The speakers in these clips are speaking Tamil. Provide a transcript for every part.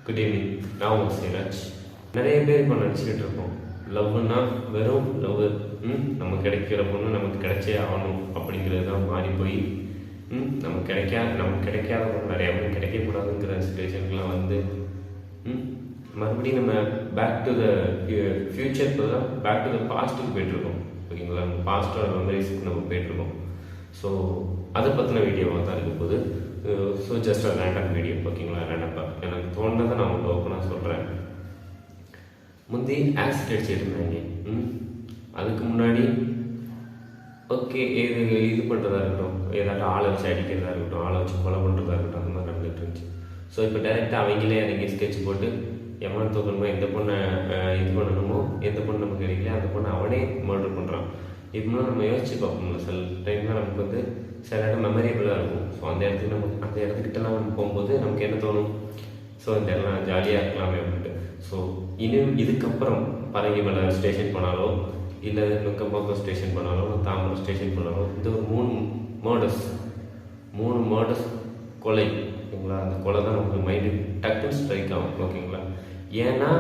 Good evening. நான் உங்கள் Athisayaraj. நிறைய பேர் இப்போ நினச்சிக்கிட்டு இருக்கோம், லவ்னா வெறும் லவ், நமக்கு கிடைக்கிற பொண்ணு நமக்கு கிடைச்சே ஆகணும் அப்படிங்கிறது தான் மாறி போய் நமக்கு கிடைக்காத பொண்ணு நிறையா பேர் கிடைக்கக்கூடாதுங்கிற சுச்சுவேஷனுக்குலாம் வந்து மறுபடியும் நம்ம பேக் டு த ஃப்யூச்சருக்கு தான் பேக் டு த பாஸ்ட்டுக்கு போயிட்டுருக்கோம். ஓகேங்களா? நம்ம பாஸ்ட்டோட மெமரிஸ்க்கு நம்ம போயிட்டுருக்கோம். ஸோ அதை பற்றின வீடியோவாக தான் இருக்க போகுது. ஸோ ஜஸ்ட் ஒரு ரேண்டம் வீடியோ. ஓகேங்களா? ரேண்டப்பாக எனக்கு தோணுனதை நான் உங்களுக்கு ஓப்பனாக சொல்கிறேன். முந்தி ஆசிட் அடிச்சுட்டு இருந்தாங்க. அதுக்கு முன்னாடி ஓகே இது பண்ணுறதா இருக்கட்டும், ஏதாட்டும் ஆளை வச்சு அடிக்கிறதா இருக்கட்டும், ஆளை வச்சு கொலை பண்ணுறதா இருக்கட்டும், அந்த மாதிரி நடந்துகிட்டு இருந்துச்சு. ஸோ இப்போ டைரெக்டாக அவங்களே இறங்கி ஸ்கெட்ச் போட்டு எமன் தூக்கணுமோ, எந்த பொண்ணை இது பண்ணணுமோ, எந்த பொண்ணு நமக்கு கிடைக்கல அந்த பொண்ணை அவனே மர்டர் பண்ணுறான். இப்படிலாம் நம்ம யோசிச்சு பார்ப்போம்ல, சில டைம்லாம் நமக்கு வந்து சில இடம் மெமரேபிளாக இருக்கும். ஸோ அந்த இடத்துக்கிட்டலாம் நம்ம போகும்போது நமக்கு என்ன தோணும், ஸோ இந்த இடம்லாம் ஜாலியாக இருக்கலாமே அப்படின்ட்டு. ஸோ இதுக்கப்புறம் பரங்கிமலை ஸ்டேஷன் போனாலோ, இல்லை நுங்கம்பாக்கம் ஸ்டேஷன் போனாலோ, தாம்பரம் ஸ்டேஷன் போனாலோ, இந்த ஒரு மூணு மர்டர்ஸ் கொலை. ஓகேங்களா? அந்த கொலை தான் நமக்கு மைண்டு டக்குன்னு ஸ்ட்ரைக் ஆகும். ஓகேங்களா? ஏன்னா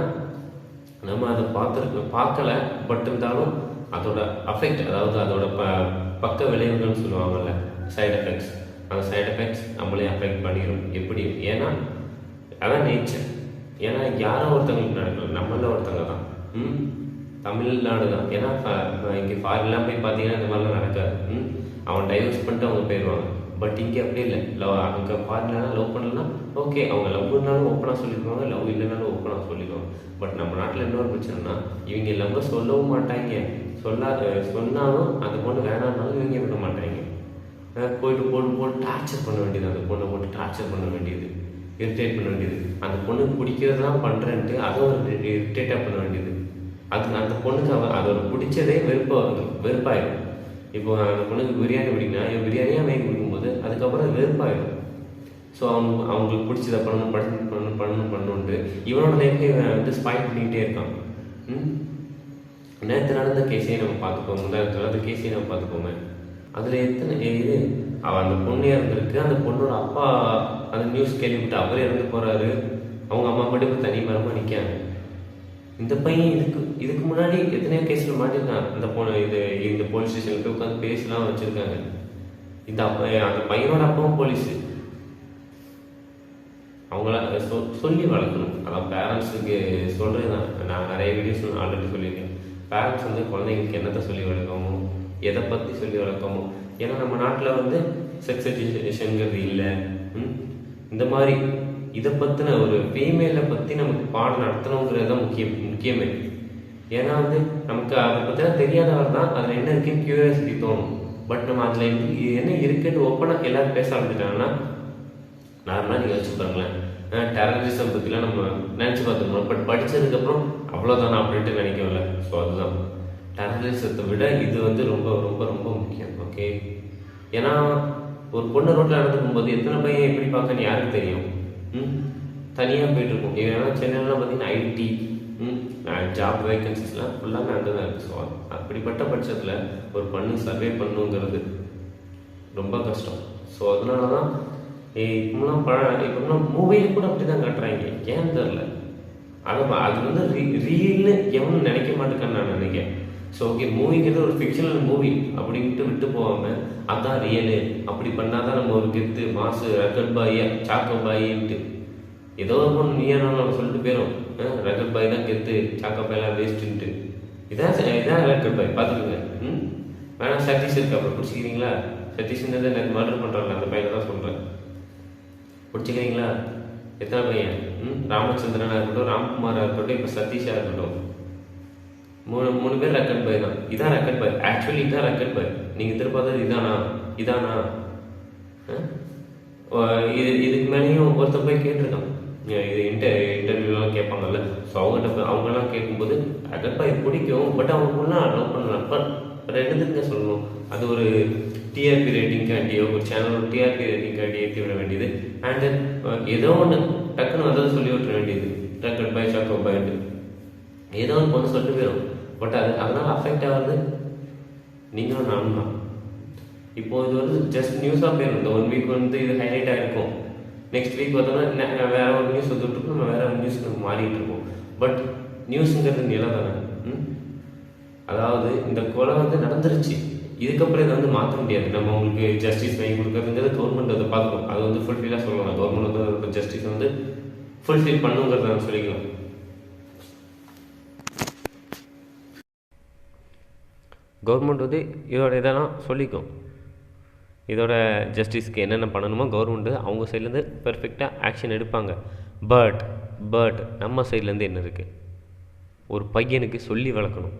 நம்ம அதை பார்க்கல, பட் இருந்தாலும் அதோட அஃபெக்ட், அதாவது அதோட பக்க விளைவுகள்னு சொல்லுவாங்கல்ல, சைடு எஃபெக்ட்ஸ், அந்த சைடு எஃபெக்ட்ஸ் நம்மளே அஃபெக்ட் பண்ணிடும். எப்படி? ஏன்னா அதான் நேச்சர். ஏன்னா யாரோ ஒருத்தவங்களுக்கு நடக்கல, நம்மள ஒருத்தவங்க தான். தமிழ்நாடு தான். ஏன்னா இங்கே ஃபாரின்லாம் போய் பார்த்தீங்கன்னா இந்த மாதிரிலாம் நடக்காது. அவன் டைவர்ஸ் பண்ணிட்டு அவங்க போயிடுவாங்க. பட் இங்கே அப்படி இல்லை. அங்கே ஃபாரின்லாம் லவ் பண்ணலாம், ஓகே, அவங்க லவ் பண்ணாலும் ஓப்பனாக சொல்லிடுவாங்க, லவ் இல்லைனாலும் ஓப்பனாக சொல்லிடுவாங்க. பட் நம்ம நாட்டில் இன்னொரு பிரச்சனைனா, இவங்க லவ் சொல்லவும் மாட்டாங்க, சொன்னாலும் அந்த பொண்ணு வேணாம்னாலும் இவங்க விட மாட்டாங்க. போட்டு டார்ச்சர் பண்ண வேண்டியது, அந்த பொண்ணை போட்டு டார்ச்சர் பண்ண வேண்டியது, இரிட்டேட் பண்ண வேண்டியது. அந்த பொண்ணுக்கு பிடிக்கிறது தான் பண்ணுறேன்ட்டு அதை ஒரு இரிட்டேட்டாக பண்ண வேண்டியது. அந்த பொண்ணுக்கு அதோட பிடிச்சதே வெறுப்பாயிடும். இப்போ அந்த பொண்ணுக்கு பிரியாணி பிடிக்குன்னா பிரியாணியாக வாங்கி கொடுக்கும்போது அதுக்கப்புறம் அது வெறுப்பாயிடும். ஸோ அவங்களுக்கு பிடிச்சதை பண்ணணுன்ட்டு இவனோட லைஃபை வந்து ஸ்பாயில் பண்ணிக்கிட்டே இருக்கான். நேற்று நடந்த கேஸையும் நம்ம பார்த்துப்போம், முந்தானத்து நடந்த கேஸையும் நம்ம பார்த்துப்போமே. அதில் எத்தனை அவள் அந்த பொண்ணு இறந்துருக்கு, அந்த பொண்ணோட அப்பா அந்த நியூஸ் கேள்விப்பட்டு அவரே இறந்து போகிறாரு, அவங்க அம்மா மட்டும் இப்போ தனி மரமாக நிற்காங்க. இந்த பையன் இதுக்கு முன்னாடி எத்தனையோ கேஸில் மாட்டிருக்கான். இந்த போலீஸ் ஸ்டேஷனில் போய் உட்காந்து பேசலாம் வச்சுருக்காங்க. அந்த பையனோட அப்பாவும் போலீஸு. அவங்கள சொல்லி வளர்க்கணும். அதான் பேரண்ட்ஸுக்கு சொல்கிறது தான். நான் நிறைய வீடியோஸ் ஆல்ரெடி சொல்லியிருக்கேன். பேரண்ட்ஸ் வந்து குழந்தைங்களுக்கு என்னத்தை சொல்லி வளர்க்கமோ, எதை பற்றி சொல்லி வளர்க்கமோ. ஏன்னா நம்ம நாட்டில் வந்து செக்ஸ் எஜுகேஷனுங்கிறது இல்லை. இந்த மாதிரி இதை பற்றின ஒரு ஃபீமேலை பற்றி நமக்கு பாடம் நடத்தணுங்கிறது தான் முக்கியமே. ஏன்னா வந்து நமக்கு அதை பற்றினா தெரியாதவர் தான் அதில் என்ன இருக்குன்னு கியூரியாசிட்டி தோணும். பட் நம்ம அதில் என்ன இருக்குன்னு ஓப்பனாக எல்லோரும் பேச ஆரம்பிச்சிட்டாங்கன்னா, நார்மலாக நீங்கள் வச்சு பாருங்களேன், டெரரிசம் பற்றிலாம் நம்ம நினச்சி பார்த்துக்கணும். பட் படித்ததுக்கப்புறம் அவ்வளோதானா அப்படின்ட்டு நினைக்கல. ஸோ அதுதான் டெரரிசத்தை விட இது வந்து ரொம்ப ரொம்ப ரொம்ப முக்கியம். ஓகே? ஏன்னா ஒரு பொண்ணு ரோட்டில் நடந்து போகும்போது எத்தனை பையன் எப்படி பார்க்கன்னு யாருக்கு தெரியும்? தனியாக போயிட்டுருக்கோம். ஏன்னா சென்னையிலாம் பார்த்தீங்கன்னா ஐடி ஜாப் வேகன்சிஸ்லாம் ஃபுல்லாமே அங்கே தான் இருக்குது. ஸோ அப்படிப்பட்ட பட்சத்தில் ஒரு பொண்ணு சர்வே பண்ணுங்கிறது ரொம்ப கஷ்டம். ஸோ அதனால தான் இப்போலாம் மூவியில் கூட அப்படி தான் காட்டுறாங்க. ஏன்னு தெரில. அது வந்து ரீல்னு எவனும் நினைக்க மாட்டேக்கான்னு நான் நினைக்கிறேன். ஸோ ஓகே, மூவிங்கிறது ஒரு ஃபிக்ஷனல் மூவி அப்படின்ட்டு விட்டு போகாமல் அதான் ரியலு, அப்படி பண்ணால் தான் நம்ம ஒரு கெத்து மாசு ரெக்கட் பாய் சாக்கோ பாயின்ட்டு ஏதோ ஒரு பொண்ணு நீயானாலும் நம்ம சொல்லிட்டு போயிடும், ரெக்கட் பாய் தான் கெத்து, சாக்கோ பாயெல்லாம் வேஸ்ட்டுன்ட்டு. இதான் ரெக்கட் பாய் பார்த்துக்குங்க. வேணா சதீஷ் இருக்கு, அப்புறம் பிடிச்சிக்கிறீங்களா? சதீஷ்ன்றது எனக்கு மர்டர் பண்ணுறாங்க, அந்த பையனை தான் சொல்கிறேன். பிடிச்சிக்கிறீங்களா? எத்தனை பையன்? ராமச்சந்திரனாக இருக்கட்டும், ராம்குமாராக இருக்கட்டும், இப்போ சதீஷாக இருக்கட்டும், மூணு பேர் ரெக்கட் பாய் தான். இதான் ரெக்கட் பாய். ஆக்சுவலி இதான் ரெக்கட் பாய். நீங்கள் திருப்பாதது இதானா இதுக்கு மேலேயும் ஒருத்தர் போய் கேட்டிருக்கான். இது இன்டர்வியூலாம் கேட்பாங்கல்ல. ஸோ அவங்கெல்லாம் கேட்கும்போது ரெக்கட் பாய் பிடிக்கும், பட் அவங்களுக்குலாம் லவ் பண்ணலாம். பட் ரெண்டுத்துக்குங்க சொல்லணும். அது ஒரு டிஆர்பி ரேட்டிங்காண்டியோ, ஒரு சேனலோட டிஆர்பி ரேட்டிங்காண்டி ஏற்றி விட வேண்டியது. அண்ட் தென் ஏதோ ஒன்று டக்குன்னு அதாவது சொல்லி விட்டுற வேண்டியது, ரெக்கட் பாய் சாக்கோ பாய்ட்டு ஏதோ ஒரு பொண்ணு சொல்லிட்டு போயிடும். பட் அதனால் அஃபெக்ட் ஆகுது நீங்களும் நானும் தான். இப்போது இது வந்து ஜஸ்ட் நியூஸாக போயிடும். இந்த 1 வீக் வந்து இது ஹைலைட் ஆகிருக்கும். நெக்ஸ்ட் வீக் பார்த்தோம்னா வேற ஒரு நியூஸ் வந்துட்டு இருக்கும், நம்ம வேற ஒரு நியூஸ்க்கு மாறிட்டு இருக்கோம். பட் நியூஸுங்கிறது நிலை தானே. அதாவது இந்த கொலை வந்து நடந்துருச்சு, இதுக்கப்புறம் இதை வந்து மாற்ற முடியாது. நம்ம உங்களுக்கு ஜஸ்டிஸ் வாங்கி கொடுக்குறதுங்கிறது கவர்மெண்ட் அதை பார்க்கணும். அது வந்து ஃபுல்ஃபில்லாக சொல்லலாம். கவர்மெண்ட் வந்து ஜஸ்டிஸ் வந்து ஃபுல்ஃபில் பண்ணுங்கிறத நான் சொல்லிக்கலாம். கவர்மெண்ட் வந்து இதோட இதெல்லாம் சொல்லிக்கும். இதோட ஜஸ்டிஸ்க்கு என்னென்ன பண்ணணுமோ கவர்மெண்ட்டு அவங்க சைட்லேருந்து பெர்ஃபெக்டாக ஆக்ஷன் எடுப்பாங்க. பட் நம்ம சைட்லேருந்து என்ன இருக்குது? ஒரு பையனுக்கு சொல்லி வளர்க்கணும்.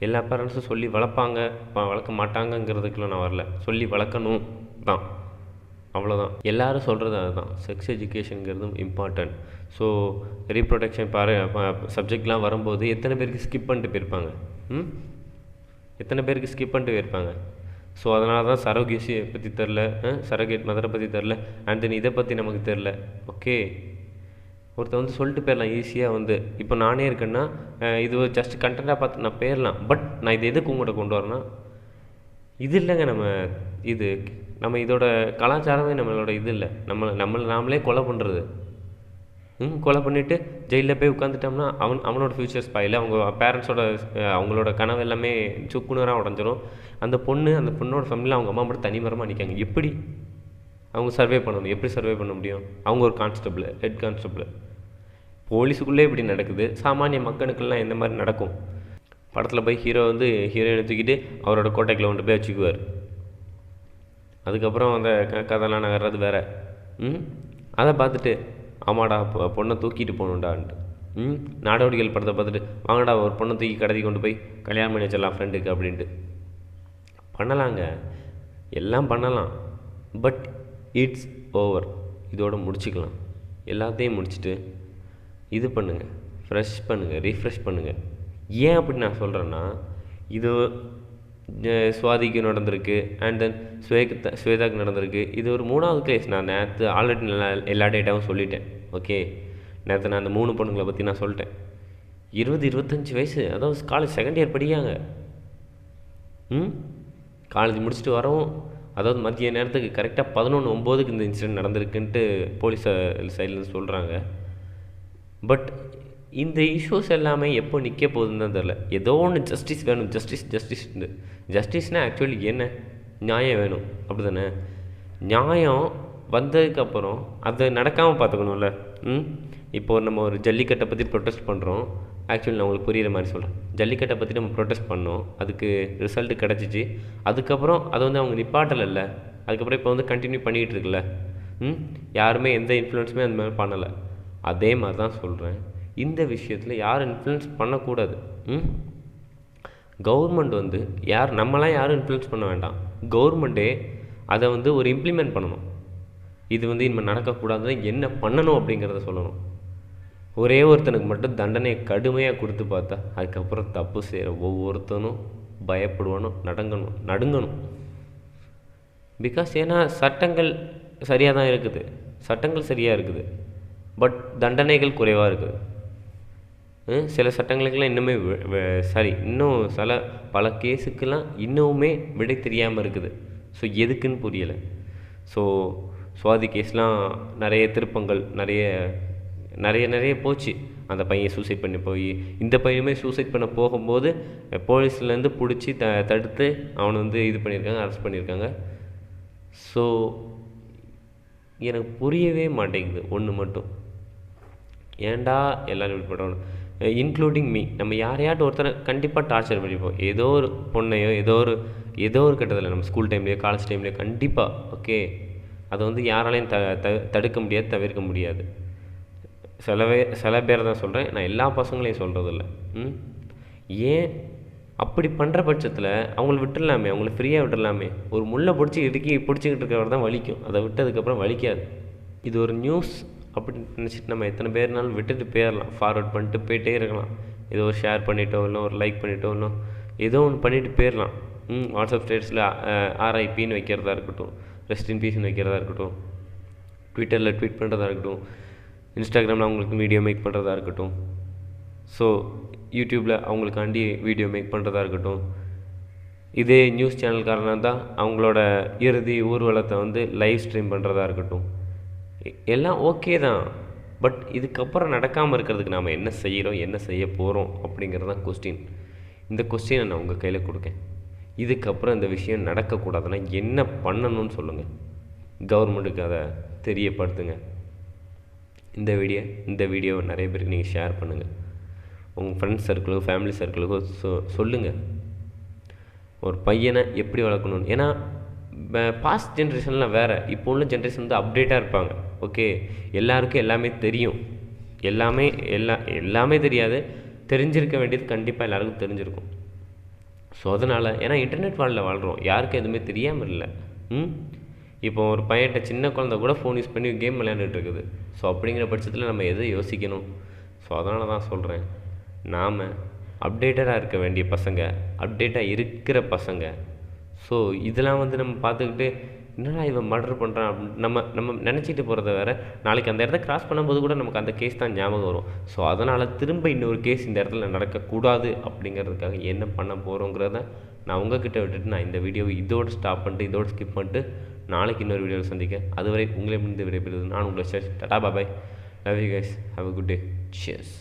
எல்லா பேரண்ட்ஸும் சொல்லி வளர்ப்பாங்க, வளர்க்க மாட்டாங்கங்கிறதுக்குள்ள நான் வரல. சொல்லி வளர்க்கணும் தான், அவ்வளோதான். எல்லோரும் சொல்கிறது அதுதான். செக்ஸ் எஜுகேஷனுங்கிறதும் இம்பார்ட்டன்ட். ஸோ ரீப்ரொடக்ஷன் சப்ஜெக்ட்லாம் வரும்போது எத்தனை பேருக்கு ஸ்கிப் பண்ணிட்டு போயிருப்பாங்க? எத்தனை பேருக்கு ஸ்கிப் பண்ணிட்டு போயிருப்பாங்க? ஸோ அதனால தான் சரோகேசியை பற்றி தெரில, சரோகேட் மதரை பற்றி தெரில, அண்ட் தென் இதை பற்றி நமக்கு தெரில. ஓகே, ஒருத்தர் வந்து சொல்லிட்டு போயிடலாம் ஈஸியாக. வந்து இப்போ நானே இருக்கேன்னா இது ஒரு ஜஸ்ட் கண்டென்ட்டாக பார்த்து நான் போயிடலாம். பட் நான் இது எதுக்கு உங்கள்கிட்ட கொண்டு வரேன்னா, இது இல்லைங்க நம்ம இதோட கலாச்சாரமே நம்மளோட இது இல்லை. நம்மளை நாமளே கொலை பண்ணுறது. கொலை பண்ணிவிட்டு ஜெயிலில் போய் உட்காந்துட்டோம்னா அவனோட ஃப்யூச்சர் ஸ்பாயில், அவங்க பேரண்ட்ஸோட அவங்களோட கனவு எல்லாமே சுக்குநூறாக உடஞ்சிரும். அந்த பொண்ணோட ஃபேமிலியில் அவங்க அம்மா மட்டும் தனிமரமாக நிற்காங்க. எப்படி அவங்க சர்வே பண்ணணும்? எப்படி சர்வே பண்ண முடியும்? அவங்க ஒரு கான்ஸ்டபிள், ஹெட் கான்ஸ்டபிள். போலீஸுக்குள்ளே இப்படி நடக்குது, சாமானிய மக்களுக்கெல்லாம் எந்த மாதிரி நடக்கும்? படத்தில் போய் ஹீரோ வந்து ஹீரோயினை தூக்கிட்டு அவரோட கோட்டைக்குள்ள கொண்டு போய் வச்சுக்குவார். அதுக்கப்புறம் அந்த கதைலாம் நகர்றது வேறு. அதை பார்த்துட்டு ஆமாடா பொண்ணை தூக்கிட்டு போகணுண்டான்ட்டு நாடோடிகள் படத்தை பார்த்துட்டு வாங்கடா ஒரு பொண்ணை தூக்கி கடத்தி கொண்டு போய் கல்யாணம் பண்ணி வச்சிடலாம் ஃப்ரெண்டுக்கு அப்படின்ட்டு பண்ணலாங்க, எல்லாம் பண்ணலாம். But it's over. இதோடு முடிச்சுக்கலாம். எல்லாத்தையும் முடிச்சுட்டு இது பண்ணுங்கள், ஃப்ரெஷ் பண்ணுங்கள், ரீஃப்ரெஷ் பண்ணுங்கள். ஏன் அப்படி நான் சொல்கிறேன்னா, இது சுவாதிக்கு நடந்திருக்கு, அண்ட் தென் ஸ்வேதாக்கு நடந்திருக்கு. இது ஒரு 3வது கேஸ். நான் நேற்று ஆல்ரெடி எல்லா டேட்டாவும் சொல்லிட்டேன். ஓகே, நேற்று நான் அந்த 3 பொண்ணுங்களை பற்றி நான் சொல்லிட்டேன். 20-25 வயசு, அதாவது காலேஜ் செகண்ட் இயர் படிக்காங்க. காலேஜ் முடிச்சுட்டு வரவும், அதாவது மதிய நேரத்துக்கு கரெக்டாக 11:09க்கு இந்த இன்சிடென்ட் நடந்திருக்குன்ட்டு போலீஸ் சைட்லேருந்து சொல்கிறாங்க. பட் இந்த இஷ்யூஸ் எல்லாமே எப்போ நிற்க போகுதுன்னு தான் தெரில. ஏதோ ஒன்று ஜஸ்டிஸ் வேணும், ஜஸ்டிஸ்னால் ஆக்சுவலி என்ன? நியாயம் வேணும், அப்படி தானே? நியாயம் வந்ததுக்கப்புறம் அதை நடக்காமல் பார்த்துக்கணும்ல. இப்போது நம்ம ஒரு ஜல்லிக்கட்டை பற்றி ப்ரொட்டஸ்ட் பண்ணுறோம். ஆக்சுவலி நான் உங்களுக்கு புரிகிற மாதிரி சொல்கிறேன். ஜல்லிக்கட்டை பற்றி நம்ம ப்ரொட்டஸ்ட் பண்ணோம், அதுக்கு ரிசல்ட்டு கிடச்சிச்சு. அதுக்கப்புறம் அதை வந்து அவங்க நிப்பாட்டலைல்ல. அதுக்கப்புறம் இப்போ வந்து கண்டினியூ பண்ணிகிட்டு இருக்குல்ல. யாருமே எந்த இன்ஃப்ளூயன்ஸுமே அந்த மாதிரி பண்ணலை. அதே மாதிரி தான் சொல்கிறேன், இந்த விஷயத்தில் யாரும் இன்ஃப்ளூயன்ஸ் பண்ணக்கூடாது. கவர்மெண்ட் வந்து நம்மளாம் யாரும் இன்ஃப்ளூயன்ஸ் பண்ண வேண்டாம். கவர்மெண்ட்டே அதை வந்து ஒரு இம்ப்ளிமெண்ட் பண்ணணும். இது வந்து இனிமேல் நடக்கக்கூடாதுன்னு என்ன பண்ணணும் அப்படிங்கிறத சொல்லணும். ஒரே ஒருத்தனுக்கு மட்டும் தண்டனையை கடுமையாக கொடுத்து பார்த்தா அதுக்கப்புறம் தப்பு செய்கிற ஒவ்வொருத்தனும் பயப்படுவானும், நடுங்கணும். பிகாஸ் ஏன்னா சட்டங்கள் சரியாக தான் இருக்குது, பட் தண்டனைகள் குறைவாக இருக்குது. சில சட்டங்களுக்கெல்லாம் இன்னுமே இன்னும் பல கேஸுக்கெல்லாம் இன்னுமே விடை தெரியாமல் இருக்குது. ஸோ எதுக்குன்னு புரியலை. ஸோ சுவாதி கேஸ்லாம் நிறைய திருப்பங்கள் நிறைய போச்சு. அந்த பையன் சூசைட் பண்ணி போய், இந்த பையனுமே சூசைட் பண்ண போகும்போது போலீஸ்லேருந்து பிடிச்சி தடுத்து அவனை வந்து இது பண்ணியிருக்காங்க, அரெஸ்ட் பண்ணியிருக்காங்க. ஸோ எனக்கு புரியவே மாட்டேங்குது ஒன்று மட்டும், ஏன்டா எல்லோரும் இப்படி பண்ணணும், இன்க்ளூடிங் மீ. நம்ம யாரையாட்டும் ஒருத்தரை கண்டிப்பாக டார்ச்சர் பண்ணிப்போம். ஏதோ ஒரு பொண்ணையோ ஏதோ ஒரு கட்டத்தில் நம்ம ஸ்கூல் டைம்லேயோ காலேஜ் டைம்லேயோ கண்டிப்பாக. ஓகே, அதை வந்து யாராலையும் தடுக்க முடியாது, தவிர்க்க முடியாது. சில பேர் தான் சொல்கிறேன், நான் எல்லா பசங்களையும் சொல்கிறதில்ல. ஏன் அப்படி பண்ணுற பட்சத்தில் அவங்கள விட்டுடலாமே, அவங்கள ஃப்ரீயாக விட்டுடலாமே. ஒரு முள்ளை பிடிச்சிக்கிட்டு இருக்கிறவர் தான் வலிக்கும், அதை விட்டதுக்கப்புறம் வலிக்காது. இது ஒரு நியூஸ் அப்படின்னு நினச்சிட்டு நம்ம எத்தனை பேர்னாலும் விட்டுட்டு போயிடலாம், ஃபார்வர்ட் பண்ணிட்டு போயிட்டே இருக்கலாம். ஏதோ ஒரு ஷேர் பண்ணிட்டோ இல்லை ஒரு லைக் பண்ணிட்டோ இல்லை ஏதோ ஒன்று பண்ணிவிட்டு போயிடலாம். வாட்ஸ்அப் ஸ்டேட்டஸில் RIPன்னு வைக்கிறதா இருக்கட்டும், ரெஸ்ட் இன் பீஸ்ன்னு வைக்கிறதா இருக்கட்டும், ட்விட்டரில் ட்வீட் பண்ணுறதா இருக்கட்டும், இன்ஸ்டாகிராமில் அவங்களுக்கு வீடியோ மேக் பண்ணுறதா இருக்கட்டும், ஸோ யூடியூப்பில் அவங்களுக்காண்டி வீடியோ மேக் பண்ணுறதா இருக்கட்டும், இதே நியூஸ் சேனல்காரனாக தான் அவங்களோட இறுதி ஊர்வலத்தை வந்து லைவ் ஸ்ட்ரீம் பண்ணுறதா இருக்கட்டும். எல்லாம் ஓகே தான். பட் இதுக்கப்புறம் நடக்காமல் இருக்கிறதுக்கு நாம் என்ன செய்கிறோம், என்ன செய்ய போகிறோம் அப்படிங்கிறது தான் கொஸ்டின். இந்த கொஸ்டினை நான் உங்கள் கையில் கொடுக்கேன். இதுக்கப்புறம் இந்த விஷயம் நடக்கக்கூடாதுன்னா என்ன பண்ணணும்னு சொல்லுங்கள். கவர்மெண்ட்டுக்கு அதை தெரியப்படுத்துங்க. இந்த வீடியோவை நிறைய பேருக்கு நீங்கள் ஷேர் பண்ணுங்கள். உங்கள் ஃப்ரெண்ட்ஸ் சர்க்கிளுக்கோ ஃபேமிலி சர்க்கிளுக்கோ சொல்லுங்கள் ஒரு பையனை எப்படி வளர்க்கணும்னு. ஏன்னா பாஸ்ட் ஜென்ரேஷன்லாம் வேறு, இப்போ உள்ள ஜென்ரேஷன் வந்து அப்டேட்டாக இருப்பாங்க. ஓகே, எல்லாருக்கும் எல்லாமே தெரியும். எல்லாமே தெரியாது, தெரிஞ்சிருக்க வேண்டியது கண்டிப்பாக எல்லாருக்கும் தெரிஞ்சிருக்கும். ஸோ அதனால் ஏன்னா இன்டர்நெட் வேர்ல்டில் வாழ்கிறோம், யாருக்கும் எதுவுமே தெரியாமல் இல்லை. இப்போ ஒரு பையன்கிட்ட சின்ன குழந்தை கூட ஃபோன் யூஸ் பண்ணி கேம் விளையாண்டுட்டு இருக்குது. ஸோ அப்படிங்கிற பட்சத்தில் நம்ம எதை யோசிக்கணும்? ஸோ அதனால தான் சொல்கிறேன், நாம் அப்டேட்டடாக இருக்க வேண்டிய பசங்க, அப்டேட்டாக இருக்கிற பசங்க. ஸோ இதெல்லாம் வந்து நம்ம பார்த்துக்கிட்டு என்னடா இவன் மர்டர் பண்ணுறான் அப்படின்னு நம்ம நினச்சிட்டு போகிறத வேறு, நாளைக்கு அந்த இடத்த கிராஸ் பண்ணும்போது கூட நமக்கு அந்த கேஸ் தான் ஞாபகம் வரும். ஸோ அதனால் திரும்ப இன்னொரு கேஸ் இந்த இடத்துல நடக்கக்கூடாது அப்படிங்கிறதுக்காக என்ன பண்ண போகிறோங்கிறத நான் உங்ககிட்ட விட்டுட்டு நான் இந்த வீடியோவை இதோடு ஸ்டாப் பண்ணிட்டு இதோடு ஸ்கிப் பண்ணிட்டு நாளைக்கு இன்னொரு வீடியோவில் சந்திக்கேன். அதுவரை உங்களை முடிந்து விடைபெறுவது நான் உங்களை ta ta bye. Love you guys. Have a good day. Cheers.